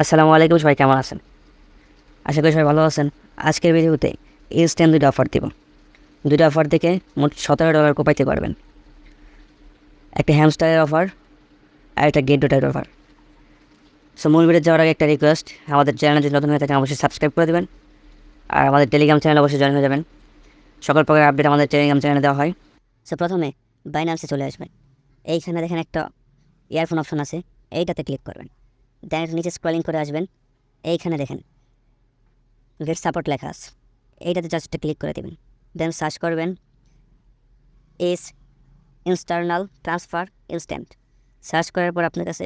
আসসালামু আলাইকুম, সবাই কেমন আছেন? আশা করি সবাই ভালো আছেন। আজকের ভিডিওতে ইনস্ট্যান্ট দুইটা অফার দিব। দুইটা অফার থেকে মোট $17 কোপাইতে পারবেন। একটা হ্যামস্টারের অফার আর একটা গেট ডোটার অফার। সো মূল ভিডিও যাওয়ার আগে একটা রিকোয়েস্ট, আমাদের চ্যানেল যদি নতুন হয়ে থাকে অবশ্যই সাবস্ক্রাইব করে দেবেন। আর আমাদের টেলিগ্রাম চ্যানেল অবশ্যই জয়েন হয়ে যাবেন। সকল প্রকার আপডেট আমাদের টেলিগ্রাম চ্যানেলে দেওয়া হয়। সো প্রথমে বাইন্যান্সে চলে আসবেন। এইখানে দেখেন একটা ইয়ারফোন অপশন আছে, এইটাতে ক্লিক করবেন। দেন নিচে স্ক্রলিং করে আসবেন, এইখানে দেখেন গেট সাপোর্ট লেখা আছে, এইটাতে জাস্ট ক্লিক করে দেবেন। দেন সার্চ করবেন এস ইনস্টারনাল ট্রান্সফার ইনস্ট্যান্ট। সার্চ করার পর আপনার কাছে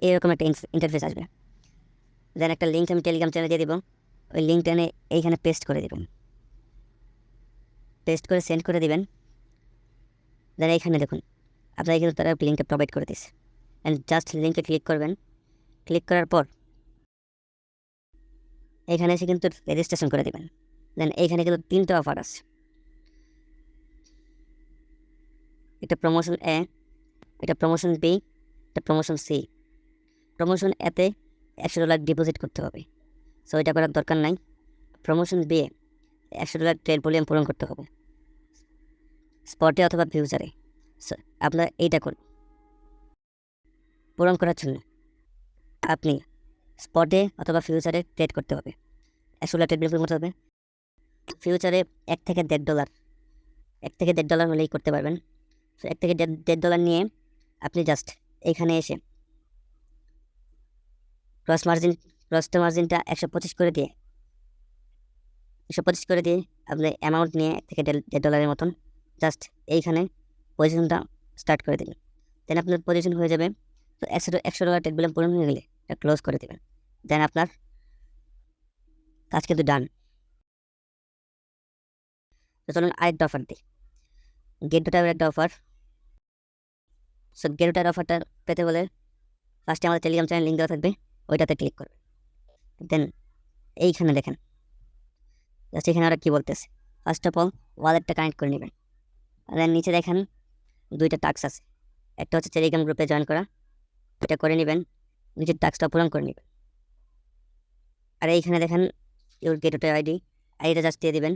এরকম একটা ইন্টারফেস আসবে। দেন একটা লিঙ্ক আমি টেলিগ্রাম চ্যানেলে দিয়ে দিব, ওই লিঙ্কটা এনে এইখানে পেস্ট করে দেবেন। পেস্ট করে সেন্ড করে দেবেন। দেন এইখানে দেখুন আপনার কিন্তু তারা লিঙ্কটা প্রোভাইড করে দিচ্ছে। অ্যান্ড জাস্ট লিঙ্কে ক্লিক করবেন। ক্লিক করার পর এখানে এসে কিন্তু রেজিস্ট্রেশন করে দেবেন। দেন এইখানে কিন্তু 3টা অফার আছে। এটা প্রমোশন এ, এটা প্রমোশন বি, এটা প্রমোশন সি। প্রমোশন এতে $100 ডিপোজিট করতে হবে, সো এটা করার দরকার নাই। Promotion B A $100 trade volume পূরণ করতে হবে স্পটে অথবা ফিউচারে। সো আপনার এইটা করুন। পূরণ করার জন্য আপনি স্পটে অথবা ফিউচারে ট্রেড করতে হবে, $100 ট্রেড ভলিউম করতে হবে। ফিউচারে $1 থেকে $1.5, $1 থেকে $1.5 হলেই করতে পারবেন। সো $1 থেকে $1.5 নিয়ে আপনি জাস্ট এইখানে এসে ক্রস মার্জিনটা 125 করে দিয়ে আপনি অ্যামাউন্ট নিয়ে $1 থেকে $1.5 মতন জাস্ট এইখানে পজিশনটা স্টার্ট করে দিলেন। দেন আপনার পজিশন হয়ে যাবে। তো $100 ট্রেড ভলিউম পূরণ হয়ে গেলে এটা ক্লোজ করে দেবেন। দেন আপনার কাজ কিন্তু ডান। তো চলুন আরেকটা অফার দিই, গেট ডোটার একটা অফার। সো গেট ডোটার অফারটা পেতে হলে ফার্স্টে আমাদের টেলিগ্রাম চ্যানেল লিঙ্ক দেওয়া থাকবে, ওইটাতে ক্লিক করবেন। দেন এইখানে দেখেন জাস্ট এখানে ওরা কী বলতেছে, ফার্স্ট অফ অল ওয়ালেটটা কানেক্ট করে নেবেন। দেন নিচে দেখেন 2টা টাস্ক আছে, একটা হচ্ছে টেলিগ্রাম গ্রুপে জয়েন করা, এটা করে নেবেন। নিজের টাস্কটা পূরণ করে নেবেন। আর এইখানে দেখেন ইউর গেট ওটার আইডিটা জাস্ট দিয়ে দেবেন।